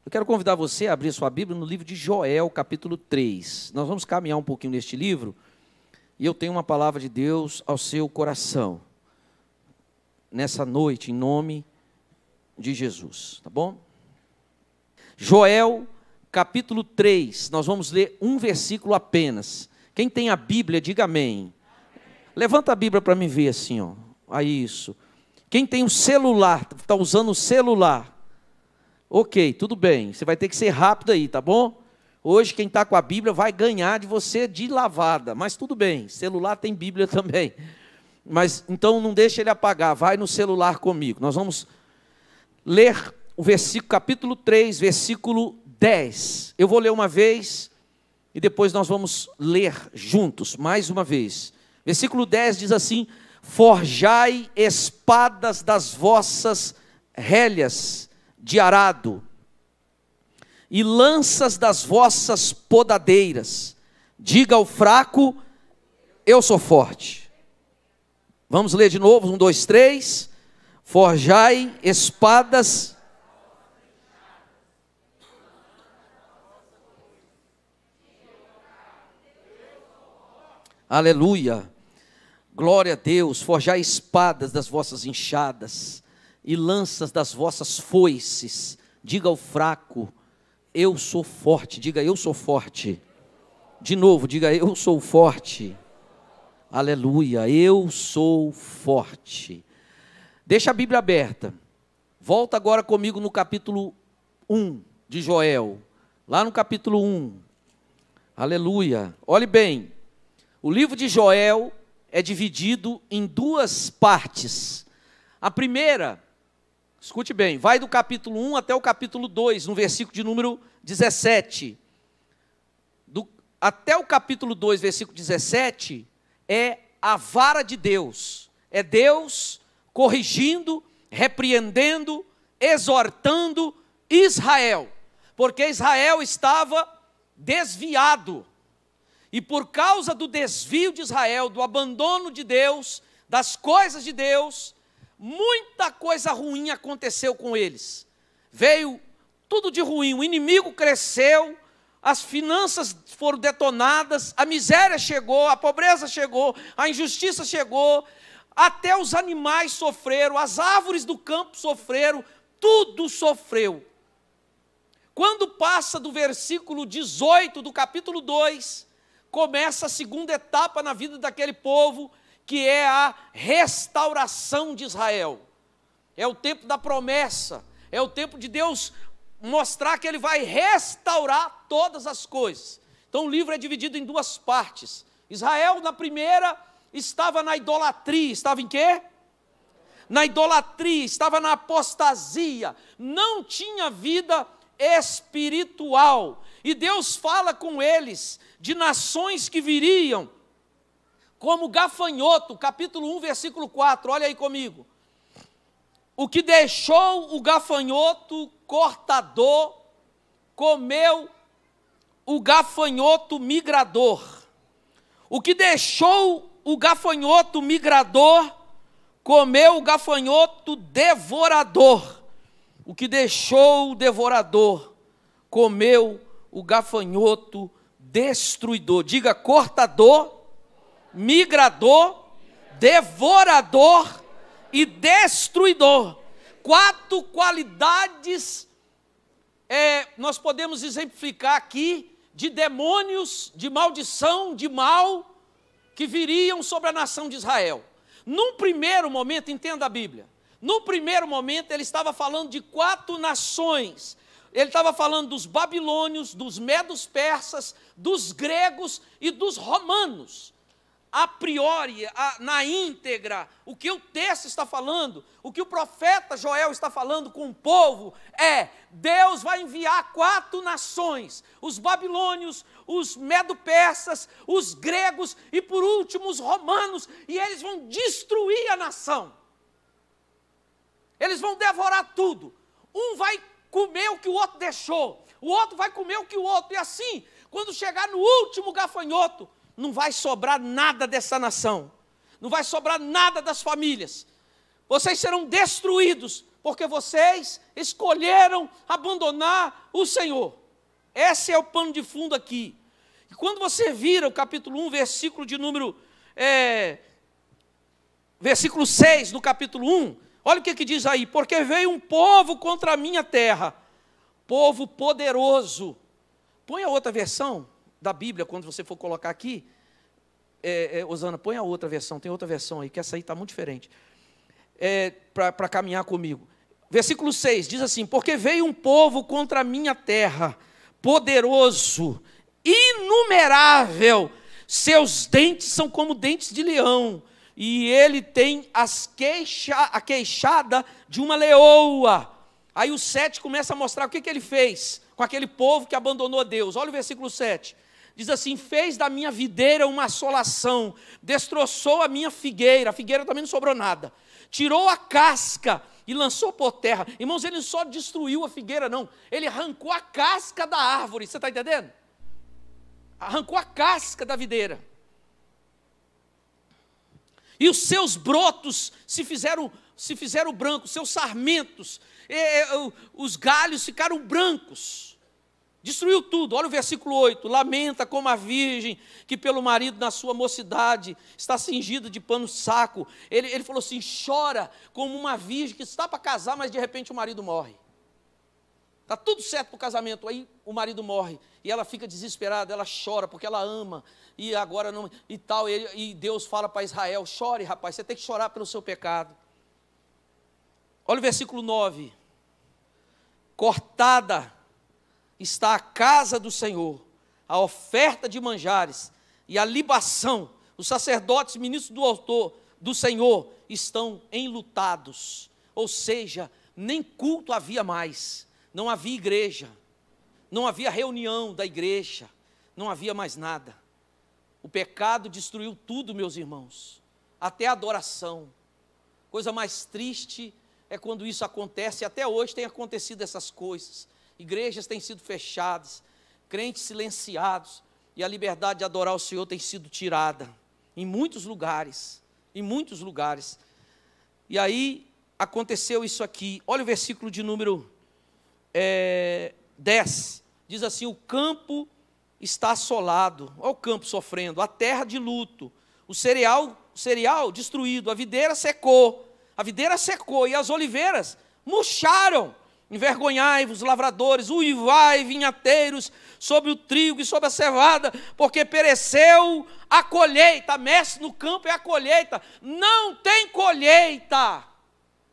Eu quero convidar você a abrir sua Bíblia no livro de Joel, capítulo 3. Nós vamos caminhar um pouquinho neste livro, e eu tenho uma palavra de Deus ao seu coração, nessa noite, em nome de Jesus, tá bom? Joel, capítulo 3, nós vamos ler um versículo apenas. Quem tem a Bíblia, diga amém. Levanta a Bíblia para me ver assim, ó. Aí, isso. Quem tem o celular, está usando o celular, ok, tudo bem, você vai ter que ser rápido aí, tá bom? Hoje quem está com a Bíblia vai ganhar de você de lavada, mas tudo bem, celular tem Bíblia também. Mas então não deixa ele apagar, vai no celular comigo. Nós vamos ler o versículo, capítulo 3, versículo 10. Eu vou ler uma vez e depois nós vamos ler juntos, mais uma vez. Versículo 10 diz assim: forjai espadas das vossas relhas de arado, e lanças das vossas podadeiras. Diga ao fraco, eu sou forte. Vamos ler de novo, 1, 2, 3. Forjai espadas. Aleluia. Glória a Deus. Forjai espadas das vossas enxadas e lanças das vossas foices. Diga ao fraco, eu sou forte. Diga, eu sou forte. De novo, diga, eu sou forte. Aleluia, eu sou forte. Deixa a Bíblia aberta. Volta agora comigo no capítulo 1 de Joel. Lá no capítulo 1. Aleluia. Olhe bem, o livro de Joel é dividido em duas partes. A primeira, escute bem, vai do capítulo 1 até o capítulo 2, no versículo de número 17. Até o capítulo 2, versículo 17, é a vara de Deus. É Deus corrigindo, repreendendo, exortando Israel. Porque Israel estava desviado. E por causa do desvio de Israel, do abandono de Deus, das coisas de Deus, muita coisa ruim aconteceu com eles. Veio tudo de ruim, o inimigo cresceu, as finanças foram detonadas, a miséria chegou, a pobreza chegou, a injustiça chegou, até os animais sofreram, as árvores do campo sofreram, tudo sofreu. Quando passa do versículo 18 do capítulo 2, começa a segunda etapa na vida daquele povo, que é a restauração de Israel. É o tempo da promessa, é o tempo de Deus mostrar que Ele vai restaurar todas as coisas. Então o livro é dividido em duas partes. Israel, na primeira, estava na idolatria. Estava em quê? Na idolatria, estava na apostasia, não tinha vida espiritual. E Deus fala com eles de nações que viriam como gafanhoto, capítulo 1, versículo 4, olha aí comigo. O que deixou o gafanhoto cortador, comeu o gafanhoto migrador. O que deixou o gafanhoto migrador, comeu o gafanhoto devorador. O que deixou o devorador, comeu o gafanhoto destruidor. Diga, cortador, migrador, devorador e destruidor. 4 qualidades nós podemos exemplificar aqui de demônios, de maldição, de mal que viriam sobre a nação de Israel. Num primeiro momento, entenda a Bíblia, no primeiro momento ele estava falando de 4 nações. Ele estava falando dos babilônios, dos medos persas, dos gregos e dos romanos. A priori, na íntegra, o que o texto está falando, o que o profeta Joel está falando com o povo é: Deus vai enviar 4 nações, os babilônios, os medo-persas, os gregos e por último os romanos, e eles vão destruir a nação. Eles vão devorar tudo. Um vai comer o que o outro deixou, o outro vai comer o que o outro, e assim, quando chegar no último gafanhoto, não vai sobrar nada dessa nação, não vai sobrar nada das famílias. Vocês serão destruídos porque vocês escolheram abandonar o Senhor. Esse é o pano de fundo aqui. E quando você vira o capítulo 1, versículo 6, no capítulo 1, olha o que diz aí: porque veio um povo contra a minha terra, povo poderoso. Põe a outra versão da Bíblia, quando você for colocar aqui. Osana, põe a outra versão, tem outra versão aí, que essa aí está muito diferente, para caminhar comigo. Versículo 6, diz assim: porque veio um povo contra a minha terra, poderoso, inumerável, seus dentes são como dentes de leão, e ele tem a queixada de uma leoa. Aí o 7 começa a mostrar o que ele fez com aquele povo que abandonou a Deus. Olha o versículo 7. Diz assim: fez da minha videira uma assolação, destroçou a minha figueira, a figueira também não sobrou nada, tirou a casca e lançou por terra. Irmãos, ele não só destruiu a figueira, não, ele arrancou a casca da árvore, você está entendendo? Arrancou a casca da videira. E os seus brotos se fizeram brancos, seus sarmentos, os galhos ficaram brancos. Destruiu tudo. Olha o versículo 8. Lamenta como a virgem que pelo marido na sua mocidade está cingida de pano saco. Ele falou assim: chora como uma virgem que está para casar, mas de repente o marido morre. Está tudo certo para o casamento, aí o marido morre. E ela fica desesperada, ela chora porque ela ama. E agora não, e tal. E Deus fala para Israel: chore, rapaz, você tem que chorar pelo seu pecado. Olha o versículo 9. Cortada está a casa do Senhor, a oferta de manjares e a libação. Os sacerdotes, ministros do altar do Senhor, estão enlutados. Ou seja, nem culto havia mais, não havia igreja, não havia reunião da igreja, não havia mais nada. O pecado destruiu tudo, meus irmãos, até a adoração. Coisa mais triste é quando isso acontece, e até hoje tem acontecido essas coisas. Igrejas têm sido fechadas, crentes silenciados, e a liberdade de adorar o Senhor tem sido tirada, em muitos lugares, E aí, aconteceu isso aqui. Olha o versículo de número 10, diz assim: o campo está assolado, olha o campo sofrendo, a terra de luto, o cereal destruído, a videira secou, e as oliveiras murcharam. Envergonhai-vos, lavradores, uivai, vinhateiros, sobre o trigo e sobre a cevada, porque pereceu a colheita. Mestre no campo é a colheita. Não tem colheita.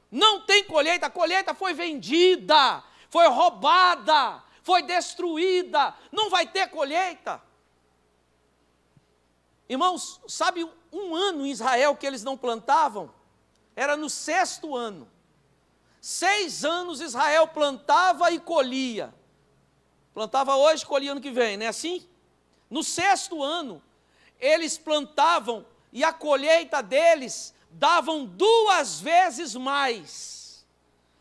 Não tem colheita. A colheita foi vendida, foi roubada, foi destruída. Não vai ter colheita. Irmãos, sabe um ano em Israel que eles não plantavam? Era no 6º ano. 6 anos Israel plantava e colhia. Plantava hoje, colhia ano que vem, não é assim? No 6º ano, eles plantavam e a colheita deles davam 2 vezes mais.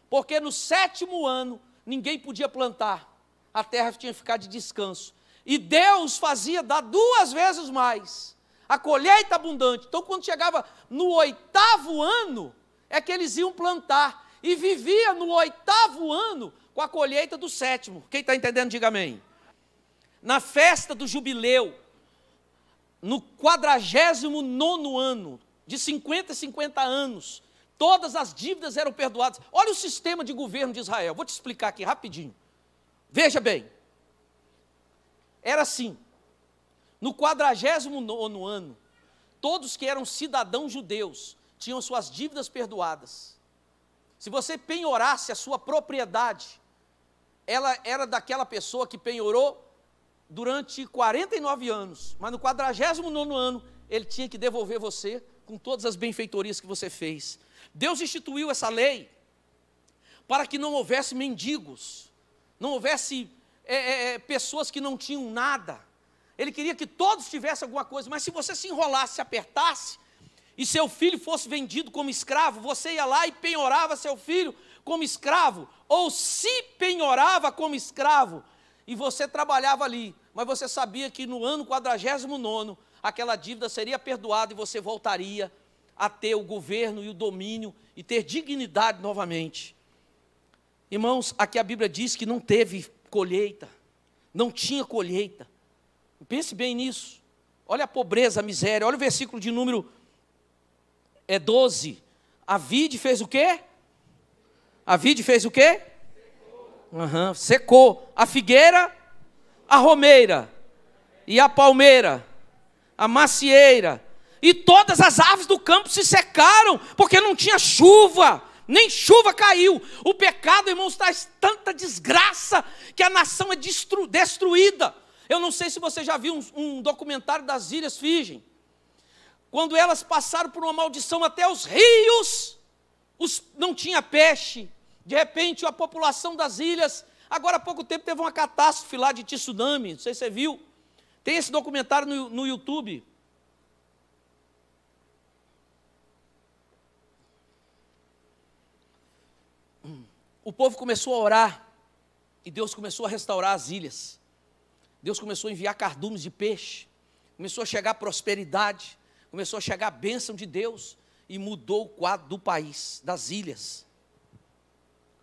Porque no 7º ano, ninguém podia plantar. A terra tinha que ficar de descanso. E Deus fazia dar 2 vezes mais. A colheita abundante. Então, quando chegava no 8º ano, é que eles iam plantar. E vivia no 8º ano com a colheita do 7º. Quem está entendendo, diga amém. Na festa do jubileu, no 49º ano, de 50 anos, todas as dívidas eram perdoadas. Olha o sistema de governo de Israel, vou te explicar aqui rapidinho. Veja bem, era assim: no 49º ano, todos que eram cidadãos judeus tinham suas dívidas perdoadas. Se você penhorasse a sua propriedade, ela era daquela pessoa que penhorou durante 49 anos, mas no 49º ano, ele tinha que devolver você com todas as benfeitorias que você fez. Deus instituiu essa lei para que não houvesse mendigos, não houvesse pessoas que não tinham nada. Ele queria que todos tivessem alguma coisa, mas se você se enrolasse, se apertasse, e seu filho fosse vendido como escravo, você ia lá e penhorava seu filho como escravo, ou se penhorava como escravo, e você trabalhava ali, mas você sabia que no ano 49º, aquela dívida seria perdoada e você voltaria a ter o governo e o domínio e ter dignidade novamente. Irmãos, aqui a Bíblia diz que não teve colheita, não tinha colheita. Pense bem nisso. Olha a pobreza, a miséria. Olha o versículo de número 12. A vide fez o quê? A vide fez o quê? Secou. A figueira, a romeira, e a palmeira, a macieira, e todas as aves do campo se secaram, porque não tinha chuva, nem chuva caiu. O pecado, irmãos, traz tanta desgraça, que a nação é destruída. Eu não sei se você já viu um documentário das Ilhas Fiji. Quando elas passaram por uma maldição, até os rios, não tinha peixe. De repente, a população das ilhas, agora há pouco tempo teve uma catástrofe lá de tsunami, não sei se você viu. Tem esse documentário no YouTube. O povo começou a orar, e Deus começou a restaurar as ilhas. Deus começou a enviar cardumes de peixe, começou a chegar prosperidade, começou a chegar a bênção de Deus, e mudou o quadro do país, das ilhas.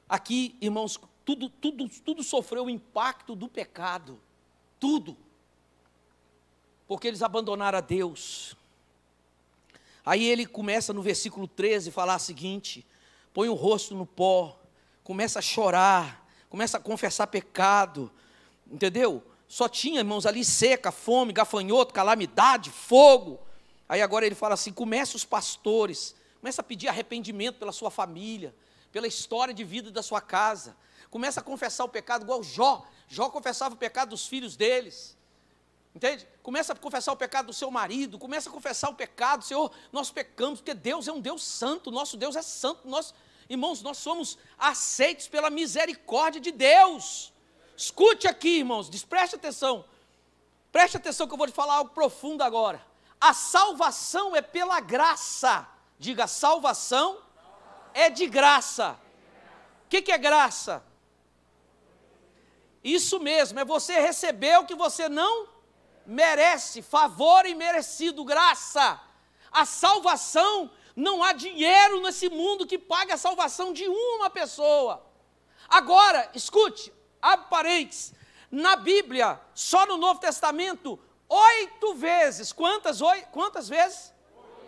Aqui, irmãos, tudo sofreu o impacto do pecado, tudo, porque eles abandonaram a Deus. Aí ele começa no versículo 13 a falar o seguinte: põe o rosto no pó, começa a chorar, começa a confessar pecado, entendeu? Só tinha, irmãos, ali seca, fome, gafanhoto, calamidade, fogo. Aí agora ele fala assim: começa os pastores, começa a pedir arrependimento pela sua família, pela história de vida da sua casa. Começa a confessar o pecado igual Jó. Jó confessava o pecado dos filhos deles. Entende? Começa a confessar o pecado do seu marido, começa a confessar o pecado: Senhor, nós pecamos, porque Deus é um Deus santo, nosso Deus é santo. Irmãos, nós somos aceitos pela misericórdia de Deus. Escute aqui, irmãos, preste atenção que eu vou te falar algo profundo agora. A salvação é pela graça. Diga, salvação é de graça. O que é graça? Isso mesmo, é você receber o que você não merece, favor imerecido, graça. A salvação, não há dinheiro nesse mundo que pague a salvação de uma pessoa. Agora, escute, abre parênteses, na Bíblia, só no Novo Testamento, 8 vezes, quantas vezes?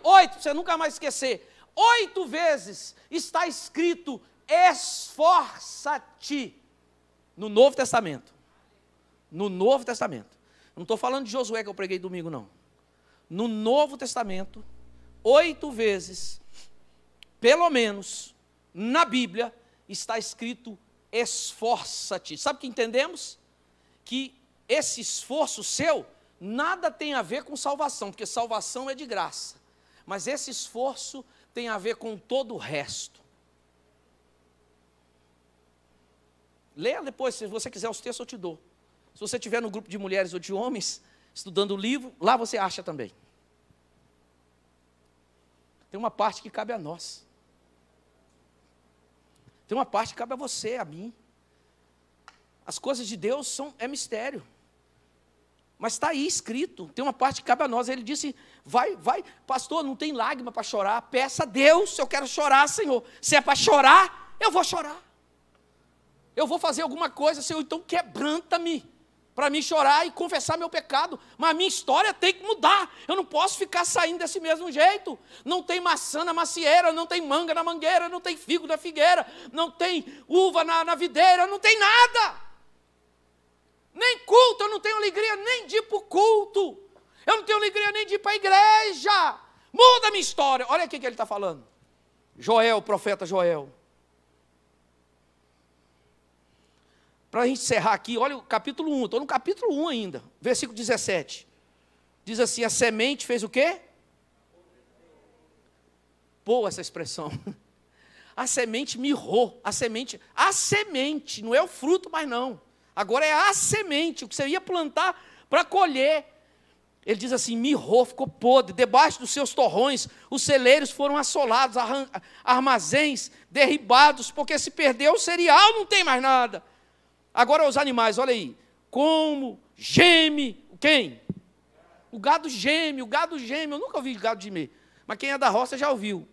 8, para você nunca mais esquecer. 8 vezes está escrito: esforça-te, no Novo Testamento. No Novo Testamento. Eu não estou falando de Josué que eu preguei domingo, não. No Novo Testamento, 8 vezes, pelo menos, na Bíblia, está escrito: esforça-te. Sabe o que entendemos? Que esse esforço seu nada tem a ver com salvação, porque salvação é de graça. Mas esse esforço tem a ver com todo o resto. Leia depois, se você quiser os textos eu te dou. Se você estiver no grupo de mulheres ou de homens, estudando o livro, lá você acha também. Tem uma parte que cabe a nós. Tem uma parte que cabe a você, a mim. As coisas de Deus é mistério. Mas está aí escrito, tem uma parte que cabe a nós. Ele disse: vai, pastor, não tem lágrima para chorar, peça a Deus, eu quero chorar, Senhor. Se é para chorar, eu vou chorar. Eu vou fazer alguma coisa, Senhor, então quebranta-me, para mim chorar e confessar meu pecado. Mas a minha história tem que mudar, eu não posso ficar saindo desse mesmo jeito. Não tem maçã na macieira, não tem manga na mangueira, não tem figo na figueira, não tem uva na videira, não tem nada. Nem culto, eu não tenho alegria nem de ir para o culto. Eu não tenho alegria nem de ir para a igreja. Muda a minha história. Olha aqui o que ele está falando. Joel, o profeta Joel. Para a gente encerrar aqui, olha o capítulo 1. Estou no capítulo 1 ainda. Versículo 17. Diz assim: a semente fez o quê? Boa essa expressão. A semente mirrou. A semente, não é o fruto mais não. Agora é a semente, o que você ia plantar para colher. Ele diz assim: mirrou, ficou podre, debaixo dos seus torrões, os celeiros foram assolados, armazéns derribados, porque se perdeu o cereal, não tem mais nada. Agora os animais, olha aí, como geme, quem? O gado geme, eu nunca ouvi gado gemer, mas quem é da roça já ouviu.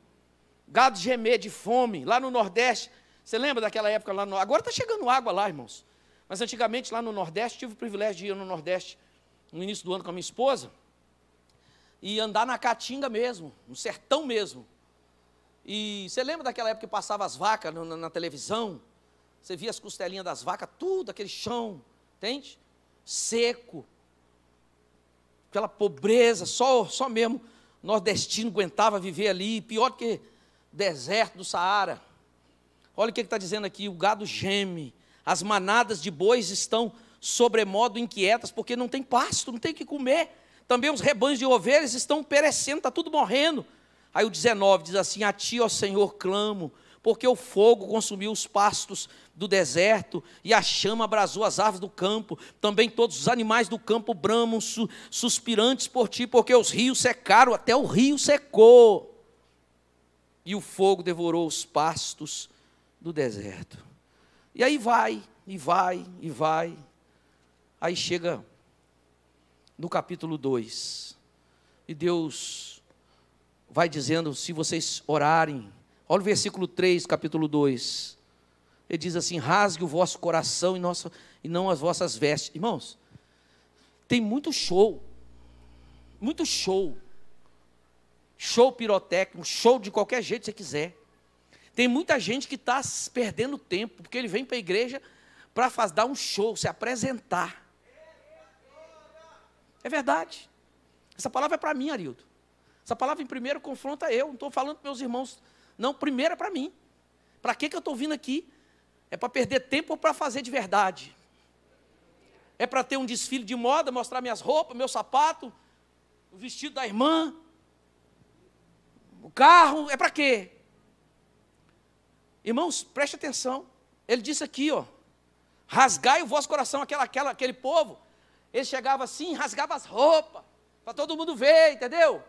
Gado gemer de fome, lá no Nordeste, Você lembra daquela época lá no... Agora está chegando água lá, irmãos. Mas antigamente lá no Nordeste, tive o privilégio de ir no Nordeste no início do ano com a minha esposa e andar na caatinga mesmo, no sertão mesmo. E você lembra daquela época que passava as vacas na televisão? Você via as costelinhas das vacas, tudo, aquele chão, entende? Seco. Aquela pobreza, só mesmo nordestino aguentava viver ali, pior do que deserto do Saara. Olha o que está dizendo aqui, o gado geme, as manadas de bois estão sobremodo inquietas, porque não tem pasto, não tem o que comer. Também os rebanhos de ovelhas estão perecendo, está tudo morrendo. Aí o 19 diz assim, a ti, ó Senhor, clamo, porque o fogo consumiu os pastos do deserto, e a chama abrasou as árvores do campo, também todos os animais do campo bramam, suspirantes por ti, porque os rios secaram, até o rio secou, e o fogo devorou os pastos do deserto. E aí vai, e vai, e vai, aí chega no capítulo 2, e Deus vai dizendo, se vocês orarem, olha o versículo 3, capítulo 2, ele diz assim, rasgue o vosso coração e não as vossas vestes. Irmãos, tem muito show pirotécnico, show de qualquer jeito que você quiser. Tem muita gente que está perdendo tempo, porque ele vem para a igreja para dar um show, se apresentar. É verdade. Essa palavra é para mim, Arildo. Essa palavra em primeiro confronta eu, não estou falando para meus irmãos. Não, primeiro é para mim. Para que eu estou vindo aqui? É para perder tempo ou para fazer de verdade? É para ter um desfile de moda, mostrar minhas roupas, meu sapato, o vestido da irmã, o carro, é para quê? Irmãos, preste atenção. Ele disse aqui, ó, rasgai o vosso coração, aquele povo. Ele chegava assim, rasgava as roupas, para todo mundo ver, entendeu?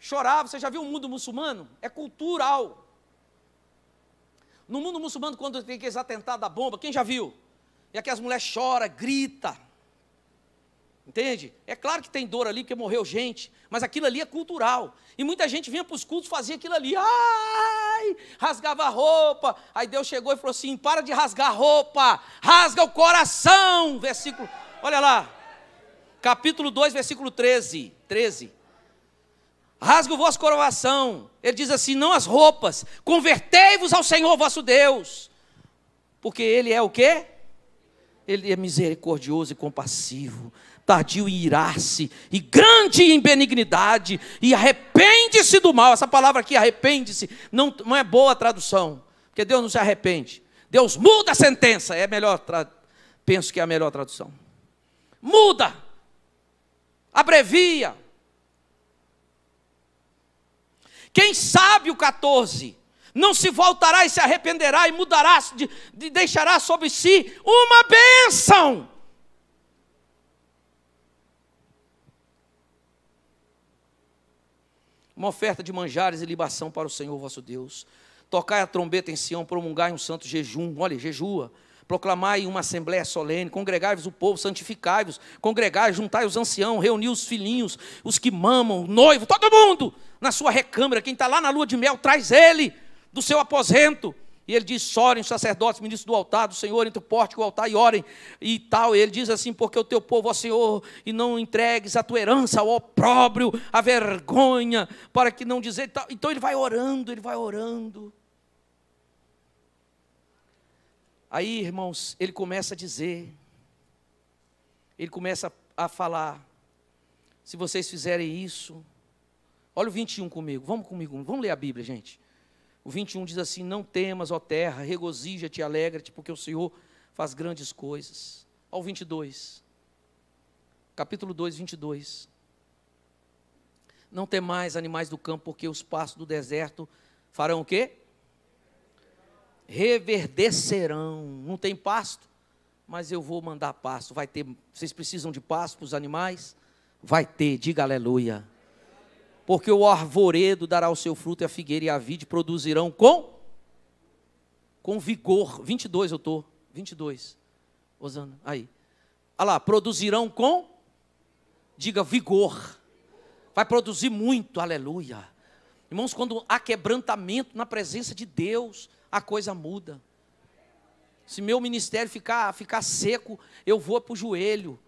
Chorava. Você já viu o mundo muçulmano? É cultural. No mundo muçulmano, quando tem aqueles atentados da bomba, quem já viu? E aqui as mulheres choram, gritam. Entende? É claro que tem dor ali, porque morreu gente, mas aquilo ali é cultural. E muita gente vinha para os cultos, fazia aquilo ali, ai, rasgava a roupa. Aí Deus chegou e falou assim, para de rasgar a roupa, rasga o coração. Versículo, olha lá, capítulo 2, versículo 13. Rasga o vosso coração. Ele diz assim, não as roupas, convertei-vos ao Senhor vosso Deus. Porque Ele é o quê? Ele é misericordioso e compassivo, tardio em irar-se, e grande em benignidade, e arrepende-se do mal. Essa palavra aqui, arrepende-se, não é boa a tradução, porque Deus não se arrepende. Deus muda a sentença, é melhor, penso que é a melhor tradução. Muda, abrevia. Quem sabe o 14, não se voltará e se arrependerá e mudará, deixará sobre si uma bênção. Uma oferta de manjares e libação para o Senhor vosso Deus. Tocai a trombeta em Sião, promulgai um santo jejum, olha, jejua. Proclamai uma assembléia solene, congregai-vos o povo, santificai-vos, congregai, juntai os anciãos, reuni os filhinhos, os que mamam, o noivo, todo mundo na sua recâmara. Quem está lá na lua de mel, traz ele do seu aposento. E ele diz, orem os sacerdotes, ministros do altar do Senhor, entre o pórtico e o altar, e orem, e tal. E ele diz assim, porque o teu povo, ó Senhor, e não entregues a tua herança ao opróbrio, a vergonha, para que não dizer, tal. Então ele vai orando. Aí, irmãos, ele começa a dizer, ele começa a falar, se vocês fizerem isso, olha o 21 comigo, vamos ler a Bíblia, gente. O 21 diz assim, não temas, ó terra, regozija-te, alegra-te, porque o Senhor faz grandes coisas. Olha o 22, capítulo 2, 22. Não temais, animais do campo, porque os pastos do deserto farão o quê? Reverdecerão. Não tem pasto, mas eu vou mandar pasto. Vai ter. Vocês precisam de pasto para os animais? Vai ter, diga aleluia. Porque o arvoredo dará o seu fruto, e a figueira e a vide produzirão com vigor. 22 eu estou, 22, Osana, aí. Olha lá, produzirão diga vigor. Vai produzir muito, aleluia. Irmãos, quando há quebrantamento na presença de Deus, a coisa muda. Se meu ministério ficar seco, eu vou para o joelho.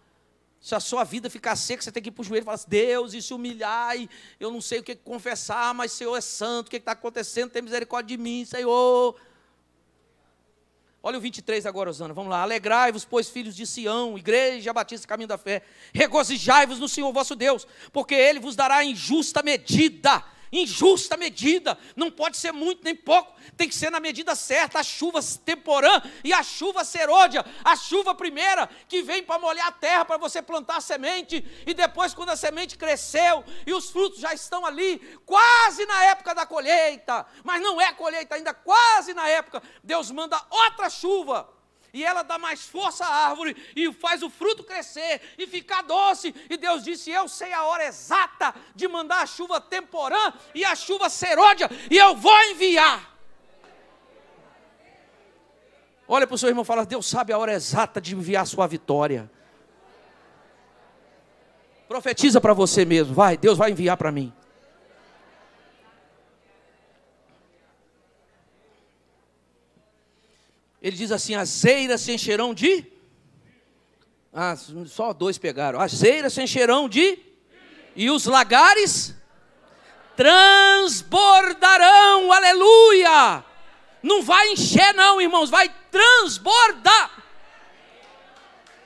Se a sua vida ficar seca, você tem que ir para o joelho e falar assim, Deus, e se humilhar, e eu não sei o que confessar, mas o Senhor é santo, o que está acontecendo? Tem misericórdia de mim, Senhor. Olha o 23 agora, Osana, vamos lá. Alegrai-vos, pois, filhos de Sião, igreja batista, caminho da fé. Regozijai-vos no Senhor vosso Deus, porque Ele vos dará em justa medida. Injusta medida, não pode ser muito nem pouco, tem que ser na medida certa. A chuva temporã e a chuva serôdia, a chuva primeira que vem para molhar a terra, para você plantar a semente, e depois quando a semente cresceu e os frutos já estão ali, quase na época da colheita, mas não é colheita ainda, quase na época, Deus manda outra chuva, e ela dá mais força à árvore, e faz o fruto crescer, e ficar doce, e Deus disse, eu sei a hora exata de mandar a chuva temporã, e a chuva serôdia, e eu vou enviar. Olha para o seu irmão e fala, Deus sabe a hora exata de enviar a sua vitória. Profetiza para você mesmo, vai, Deus vai enviar para mim. Ele diz assim, as eiras se encherão de... só 2 pegaram. As eiras se encherão de... E os lagares transbordarão, aleluia. Não vai encher não, irmãos, vai transbordar.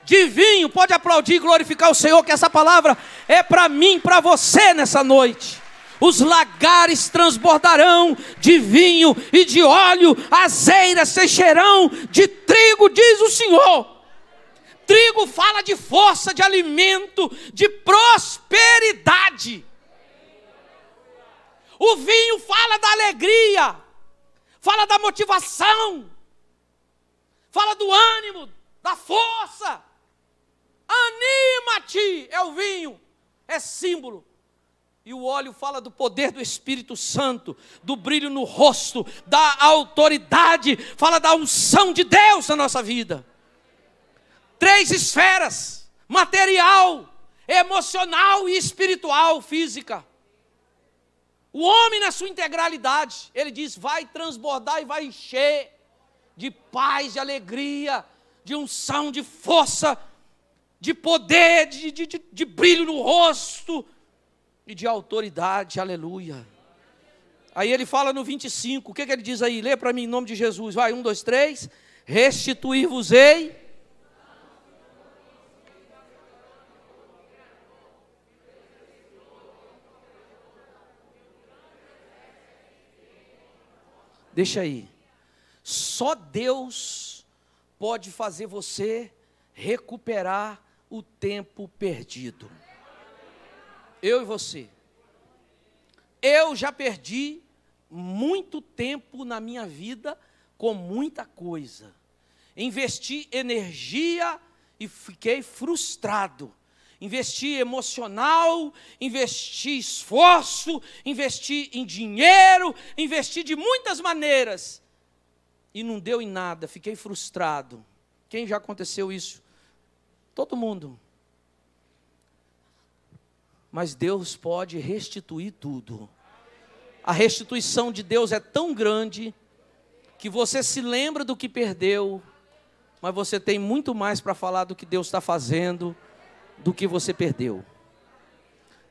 De vinho, pode aplaudir e glorificar o Senhor, que essa palavra é para mim, para você nessa noite. Os lagares transbordarão de vinho e de óleo, as eiras se encherão de trigo, diz o Senhor. Trigo fala de força, de alimento, de prosperidade. O vinho fala da alegria, fala da motivação, fala do ânimo, da força. Anima-te, é o vinho, é símbolo. E o óleo fala do poder do Espírito Santo, do brilho no rosto, da autoridade, fala da unção de Deus na nossa vida. 3 esferas, material, emocional e espiritual, física. O homem na sua integralidade, ele diz, vai transbordar e vai encher de paz, de alegria, de unção, de força, de poder, de brilho no rosto, e de autoridade, aleluia. Aí ele fala no 25, o que ele diz aí? Lê para mim em nome de Jesus, vai, 1, 2, 3, restituir-vos-ei. Deixa aí, só Deus pode fazer você recuperar o tempo perdido. Eu e você. Eu já perdi muito tempo na minha vida com muita coisa. Investi energia e fiquei frustrado. Investi emocional, investi esforço, investi em dinheiro, investi de muitas maneiras. E não deu em nada, fiquei frustrado. Quem já aconteceu isso? Todo mundo. Mas Deus pode restituir tudo. A restituição de Deus é tão grande que você se lembra do que perdeu, mas você tem muito mais para falar do que Deus está fazendo do que você perdeu.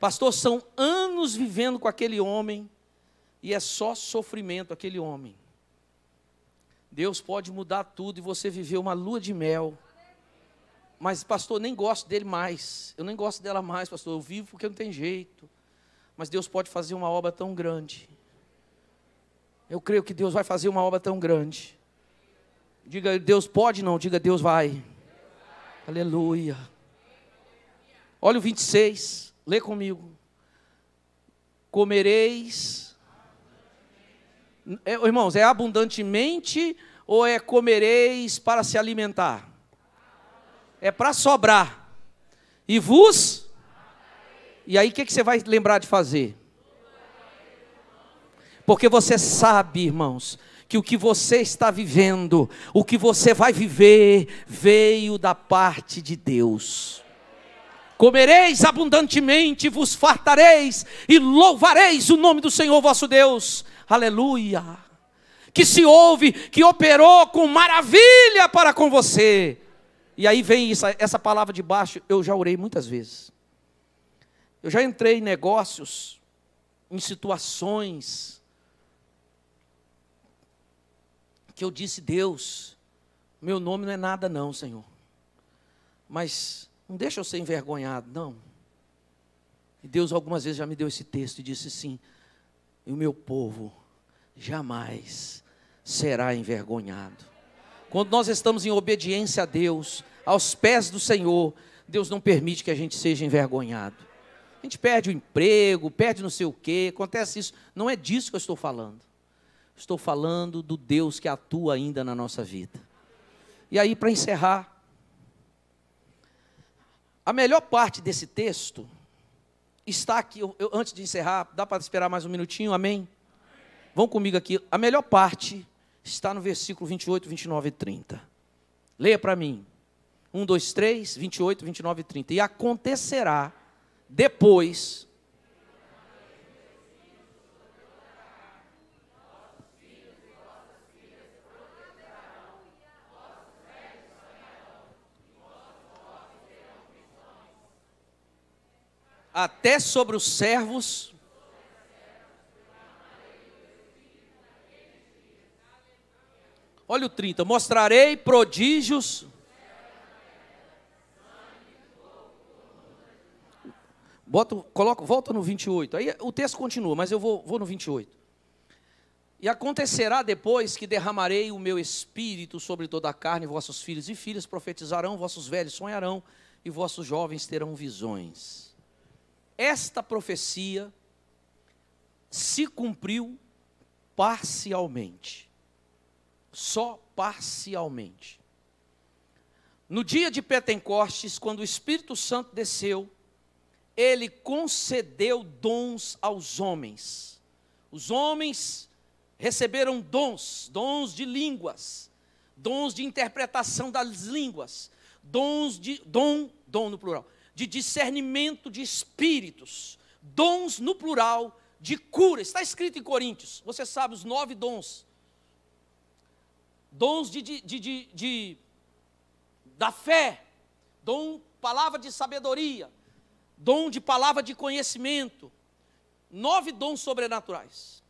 Pastor, são anos vivendo com aquele homem e é só sofrimento aquele homem. Deus pode mudar tudo e você viver uma lua de mel. Mas, pastor, nem gosto dele mais. Eu nem gosto dela mais, pastor. Eu vivo porque não tem jeito. Mas Deus pode fazer uma obra tão grande. Eu creio que Deus vai fazer uma obra tão grande. Diga, Deus pode, não. Diga, Deus vai. Aleluia. Olha o 26. Lê comigo. Comereis. Irmãos, é abundantemente ou é comereis para se alimentar? É para sobrar. E vos? E aí o que você vai lembrar de fazer? Porque você sabe, irmãos, que o que você está vivendo, o que você vai viver, veio da parte de Deus. Comereis abundantemente, vos fartareis e louvareis o nome do Senhor vosso Deus. Aleluia. que se ouve, que operou com maravilha para com você. E aí vem essa palavra de baixo, eu já orei muitas vezes. Eu já entrei em negócios, em situações, que eu disse: Deus, meu nome não é nada não, Senhor. Mas não deixa eu ser envergonhado, não. E Deus algumas vezes já me deu esse texto e disse assim: e o meu povo jamais será envergonhado. Quando nós estamos em obediência a Deus, aos pés do Senhor, Deus não permite que a gente seja envergonhado. A gente perde o emprego, perde não sei o quê, acontece isso. Não é disso que eu estou falando. Estou falando do Deus que atua ainda na nossa vida. E aí, para encerrar, a melhor parte desse texto está aqui. Antes de encerrar, dá para esperar mais um minutinho, amém? Vão comigo aqui. A melhor parte está no versículo 28, 29 e 30. Leia para mim. 1, 2, 3, 28, 29 e 30. E acontecerá depois... até sobre os servos, olha o 30, mostrarei prodígios, volta no 28, aí o texto continua, mas eu vou no 28. E acontecerá depois que derramarei o meu espírito sobre toda a carne, vossos filhos e filhas profetizarão, vossos velhos sonharão, e vossos jovens terão visões. Esta profecia se cumpriu parcialmente, só parcialmente. No dia de Pentecostes, quando o Espírito Santo desceu, ele concedeu dons aos homens. Os homens receberam dons de línguas, dons de interpretação das línguas, dom no plural, de discernimento de espíritos, dons no plural de cura. Está escrito em Coríntios, você sabe os 9 dons. Dons da fé, palavra de sabedoria, dom de palavra de conhecimento, 9 dons sobrenaturais.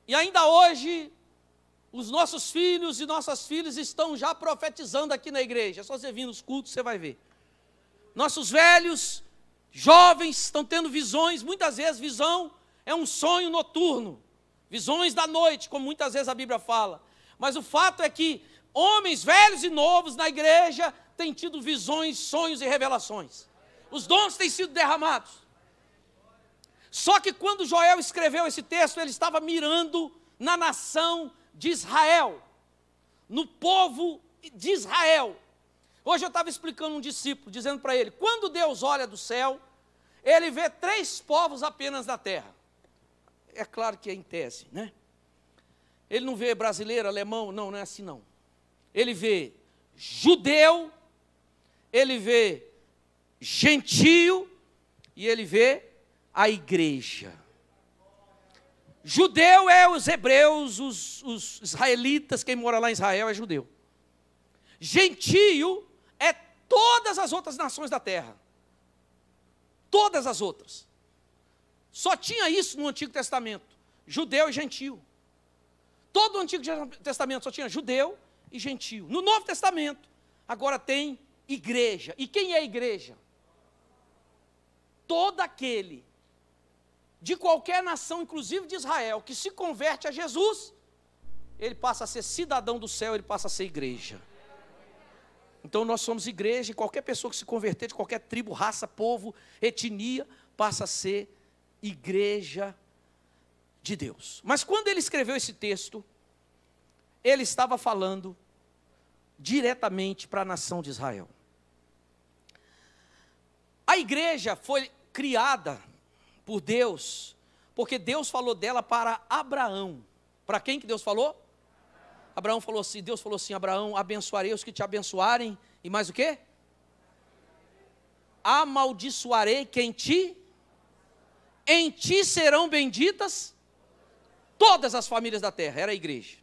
E ainda hoje, os nossos filhos e nossas filhas estão já profetizando aqui na igreja. É só você vir nos cultos, você vai ver. Nossos velhos, jovens, estão tendo visões. Muitas vezes visão é um sonho noturno, visões da noite, como muitas vezes a Bíblia fala. Mas o fato é que homens velhos e novos na igreja têm tido visões, sonhos e revelações. Os dons têm sido derramados. Só que quando Joel escreveu esse texto, ele estava mirando na nação de Israel, no povo de Israel. Hoje eu estava explicando um discípulo, dizendo para ele, quando Deus olha do céu, ele vê 3 povos apenas na terra. É claro que é em tese, né? Ele não vê brasileiro, alemão, não é assim não. Ele vê judeu, ele vê gentio e ele vê a igreja. Judeu é os hebreus, os israelitas, quem mora lá em Israel é judeu. Gentio é todas as outras nações da terra. Todas as outras. Só tinha isso no Antigo Testamento, judeu e gentio. Todo o Antigo Testamento só tinha judeu e gentio. No Novo Testamento, agora tem igreja. E quem é a igreja? Todo aquele de qualquer nação, inclusive de Israel, que se converte a Jesus, ele passa a ser cidadão do céu, ele passa a ser igreja. Então nós somos igreja, e qualquer pessoa que se converter, de qualquer tribo, raça, povo, etnia, passa a ser igreja de Deus. Mas quando ele escreveu esse texto, ele estava falando diretamente para a nação de Israel. A igreja foi criada por Deus, porque Deus falou dela para Abraão. Para quem que Deus falou? Abraão falou assim, Deus falou assim, Abraão, abençoarei os que te abençoarem, e mais o quê? Amaldiçoarei quem te, em ti serão benditas todas as famílias da terra, era a igreja.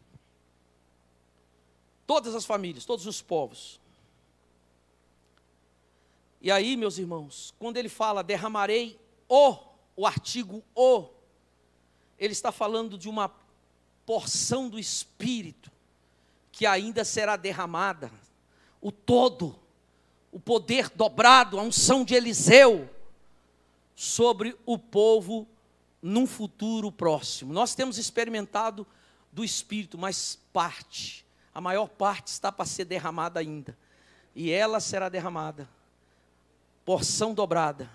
Todas as famílias, todos os povos. E aí, meus irmãos, quando ele fala derramarei o artigo o, ele está falando de uma porção do Espírito que ainda será derramada, o todo, o poder dobrado, a unção de Eliseu, sobre o povo num futuro próximo. Nós temos experimentado do Espírito, mas a maior parte está para ser derramada ainda, e ela será derramada, porção dobrada,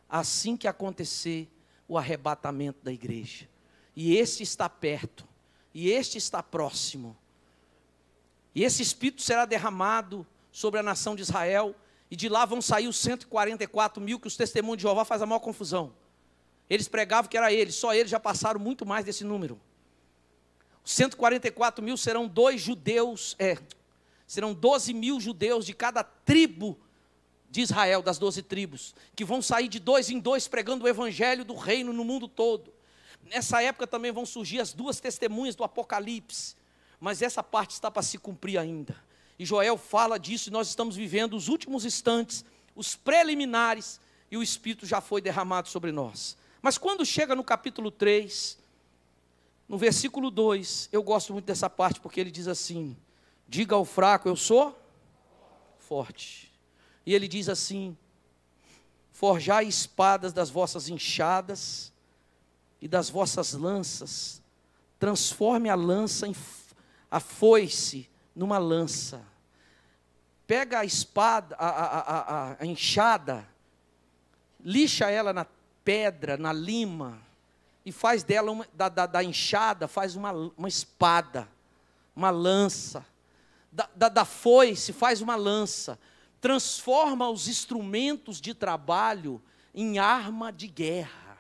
assim que acontecer o arrebatamento da igreja. E este está perto, e este está próximo. E esse Espírito será derramado sobre a nação de Israel, e de lá vão sair os 144 mil, que os testemunhos de Jeová fazem a maior confusão. Eles pregavam que era eles, só eles já passaram muito mais desse número. Os 144 mil serão serão 12 mil judeus de cada tribo de Israel, das 12 tribos, que vão sair de 2 em 2 pregando o evangelho do reino no mundo todo. Nessa época também vão surgir as 2 testemunhas do Apocalipse, mas essa parte está para se cumprir ainda. E Joel fala disso, e nós estamos vivendo os últimos instantes, os preliminares, e o Espírito já foi derramado sobre nós. Mas quando chega no capítulo 3, no versículo 2, eu gosto muito dessa parte, porque ele diz assim: diga ao fraco, eu sou forte. E ele diz assim: forjai espadas das vossas enxadas e das vossas lanças, transforme a lança a foice numa lança. Pega a espada, a enxada, lixa ela na pedra, na lima, e faz dela, da enxada, faz uma espada, uma lança. Da foice faz uma lança. Transforma os instrumentos de trabalho em arma de guerra.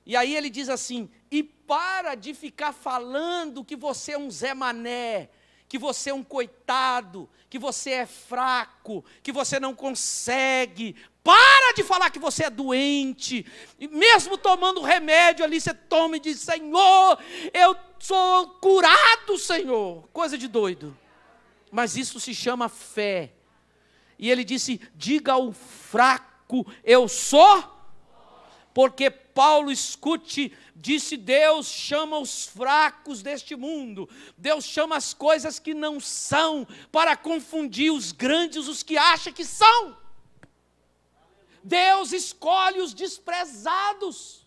E aí ele diz assim: e para de ficar falando que você é um Zé Mané, que você é um coitado, que você é fraco, que você não consegue. Para de falar que você é doente, e mesmo tomando remédio ali, você toma e diz: Senhor, eu sou curado, Senhor. Coisa de doido. Mas isso se chama fé. E ele disse: diga ao fraco, eu sou. Porque Paulo, escute, disse: Deus chama os fracos deste mundo, Deus chama as coisas que não são, para confundir os grandes, os que acham que são. Deus escolhe os desprezados.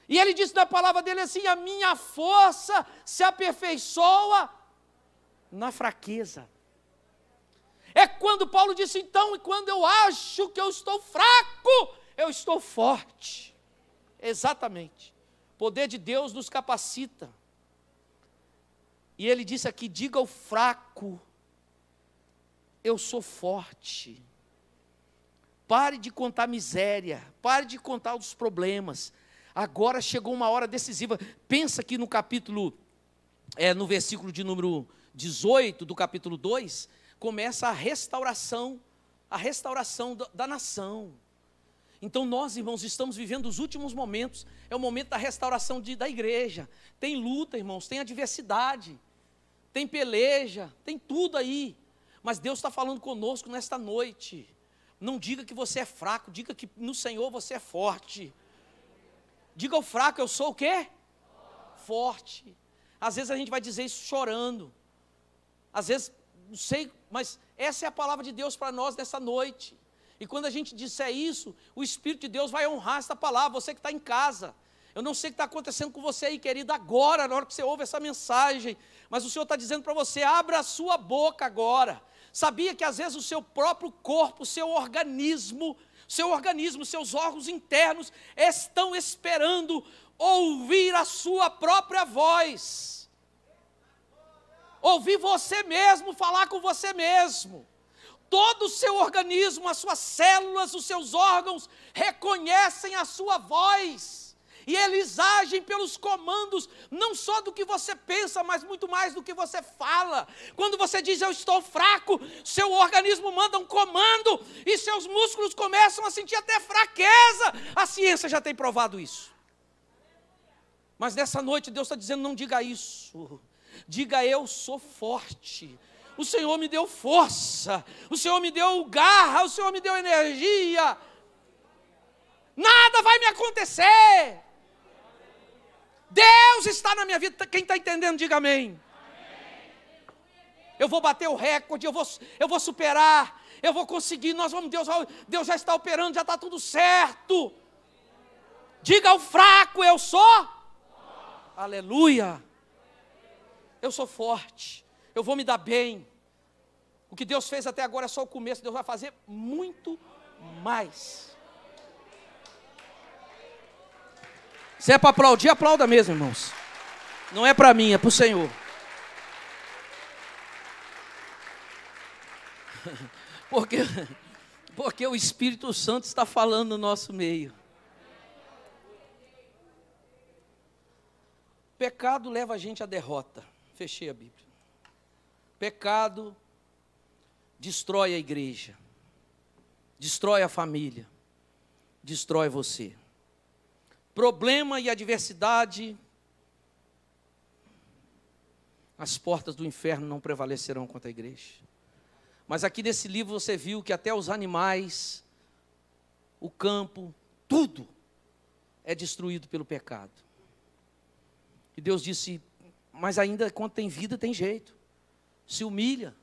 E ele disse na palavra dele assim: a minha força se aperfeiçoa na fraqueza. É quando Paulo disse: então, e quando eu acho que eu estou fraco, eu estou forte. Exatamente. O poder de Deus nos capacita. E ele disse aqui: diga ao fraco, eu sou forte. Pare de contar miséria, pare de contar os problemas. Agora chegou uma hora decisiva. Pensa que no capítulo, no versículo de número 18 do capítulo 2, começa a restauração da nação. Então nós, irmãos, estamos vivendo os últimos momentos, é o momento da restauração da igreja. Tem luta, irmãos, tem adversidade, tem peleja, tem tudo aí, mas Deus está falando conosco nesta noite. Não diga que você é fraco, diga que no Senhor você é forte. Diga ao fraco, eu sou o quê? Forte. Às vezes a gente vai dizer isso chorando, às vezes, não sei, mas essa é a palavra de Deus para nós nessa noite. E quando a gente disser isso, o Espírito de Deus vai honrar essa palavra. Você que está em casa, eu não sei o que está acontecendo com você aí, querido, agora, na hora que você ouve essa mensagem, mas o Senhor está dizendo para você: abra a sua boca agora. Sabia que às vezes o seu próprio corpo, o seu organismo, seus órgãos internos estão esperando ouvir a sua própria voz, ouvir você mesmo, falar com você mesmo. Todo o seu organismo, as suas células, os seus órgãos reconhecem a sua voz, e eles agem pelos comandos, não só do que você pensa, mas muito mais do que você fala. Quando você diz eu estou fraco, seu organismo manda um comando, e seus músculos começam a sentir até fraqueza. A ciência já tem provado isso. Mas nessa noite Deus está dizendo, não diga isso. Diga, eu sou forte. O Senhor me deu força. O Senhor me deu garra. O Senhor me deu energia. Nada vai me acontecer. Deus está na minha vida. Quem está entendendo, diga amém. Eu vou bater o recorde, eu vou superar, eu vou conseguir, Deus já está operando, já está tudo certo. Diga ao fraco, eu sou. Aleluia. Eu sou forte, eu vou me dar bem. O que Deus fez até agora é só o começo, Deus vai fazer muito mais. Se é para aplaudir, aplauda mesmo, irmãos. Não é para mim, é para o Senhor. Porque o Espírito Santo está falando no nosso meio. Pecado leva a gente à derrota. Fechei a Bíblia. Pecado destrói a igreja, destrói a família, destrói você. Problema e adversidade, as portas do inferno não prevalecerão contra a igreja. Mas aqui nesse livro você viu que até os animais, o campo, tudo é destruído pelo pecado. E Deus disse, mas ainda quando tem vida tem jeito. Se humilha,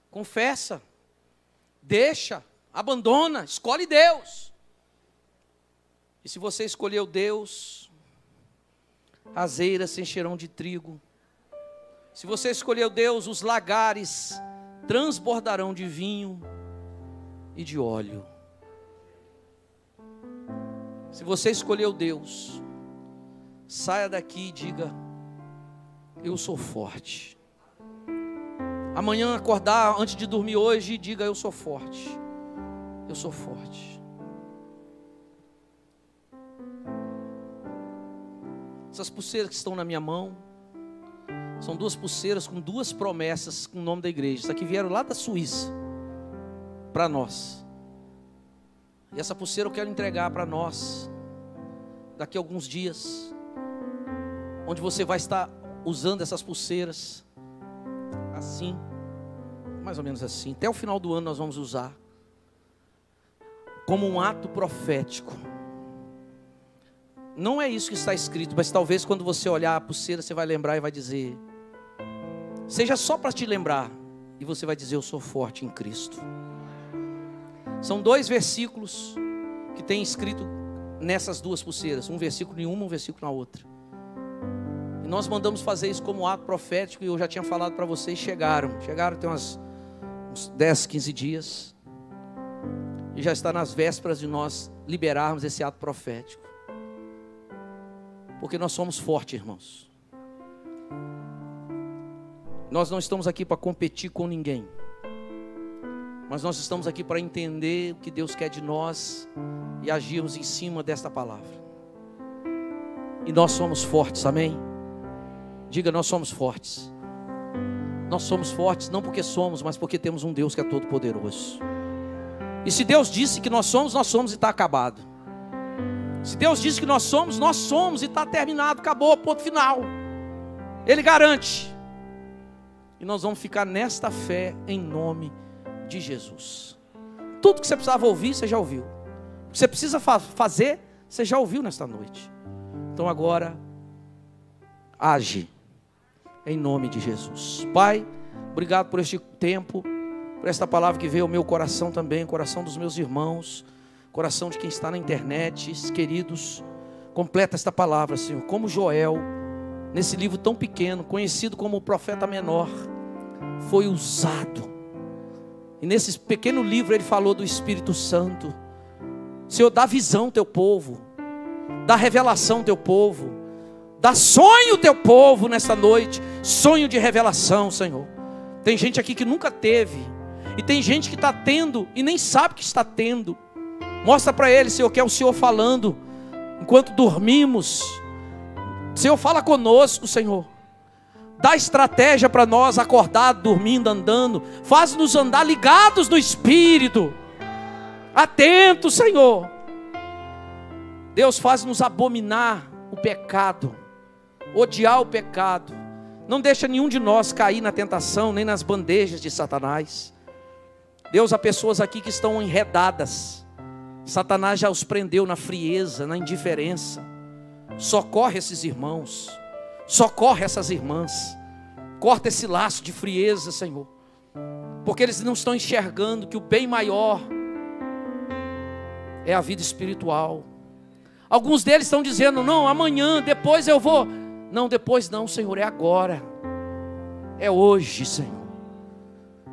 confessa, deixa, abandona, escolhe Deus. E se você escolheu Deus, as eiras se encherão de trigo. Se você escolheu Deus, os lagares transbordarão de vinho e de óleo. Se você escolheu Deus, saia daqui e diga, eu sou forte. Amanhã acordar, antes de dormir hoje, diga, eu sou forte. Eu sou forte. Essas pulseiras que estão na minha mão, são duas pulseiras com duas promessas com o nome da igreja. Isso aqui vieram lá da Suíça, para nós. E essa pulseira eu quero entregar para nós, daqui a alguns dias, onde você vai estar usando essas pulseiras, assim, mais ou menos assim. Até o final do ano nós vamos usar, como um ato profético. Não é isso que está escrito, mas talvez quando você olhar a pulseira, você vai lembrar e vai dizer, seja só para te lembrar, e você vai dizer, eu sou forte em Cristo. São 2 versículos que tem escrito nessas duas pulseiras, um versículo em uma, um versículo na outra. E nós mandamos fazer isso como ato profético, e eu já tinha falado para vocês, chegaram tem uns 10, 15 dias, e já está nas vésperas de nós liberarmos esse ato profético. Porque nós somos fortes, irmãos. Nós não estamos aqui para competir com ninguém, mas nós estamos aqui para entender o que Deus quer de nós e agirmos em cima desta palavra. E nós somos fortes, amém? Diga, nós somos fortes. Nós somos fortes não porque somos, mas porque temos um Deus que é todo poderoso. E se Deus disse que nós somos e está acabado. Se Deus disse que nós somos e está terminado, acabou, ponto final. Ele garante. E nós vamos ficar nesta fé em nome de Jesus. Tudo que você precisava ouvir, você já ouviu. O que você precisa fazer, você já ouviu nesta noite. Então agora, age em nome de Jesus. Pai, obrigado por este tempo, por esta palavra que veio ao meu coração também, o coração dos meus irmãos, coração de quem está na internet, queridos. Completa esta palavra, Senhor, como Joel, nesse livro tão pequeno, conhecido como o profeta menor, foi usado. E nesse pequeno livro ele falou do Espírito Santo. Senhor, dá visão ao teu povo, dá revelação ao teu povo, dá sonho ao teu povo nesta noite, sonho de revelação, Senhor. Tem gente aqui que nunca teve, e tem gente que está tendo e nem sabe que está tendo. Mostra para ele, Senhor, que é o Senhor falando enquanto dormimos. Senhor, fala conosco, Senhor. Dá estratégia para nós, acordado, dormindo, andando. Faz-nos andar ligados no Espírito, atentos, Senhor. Deus, faz-nos abominar o pecado, odiar o pecado. Não deixa nenhum de nós cair na tentação, nem nas bandejas de Satanás. Deus, há pessoas aqui que estão enredadas. Satanás já os prendeu na frieza, na indiferença. Socorre esses irmãos, socorre essas irmãs. Corta esse laço de frieza, Senhor, porque eles não estão enxergando que o bem maior é a vida espiritual. Alguns deles estão dizendo: não, amanhã, depois eu vou. Não, depois não, Senhor, é agora, é hoje, Senhor.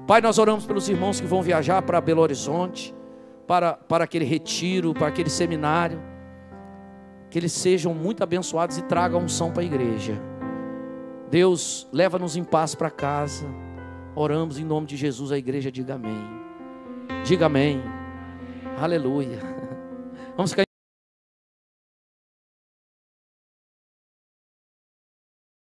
Pai, nós oramos pelos irmãos que vão viajar para Belo Horizonte, para aquele retiro, para aquele seminário, que eles sejam muito abençoados e tragam a unção para a igreja. Deus, leva-nos em paz para casa. Oramos em nome de Jesus, a igreja diga amém. Diga amém. Aleluia. Vamos ficar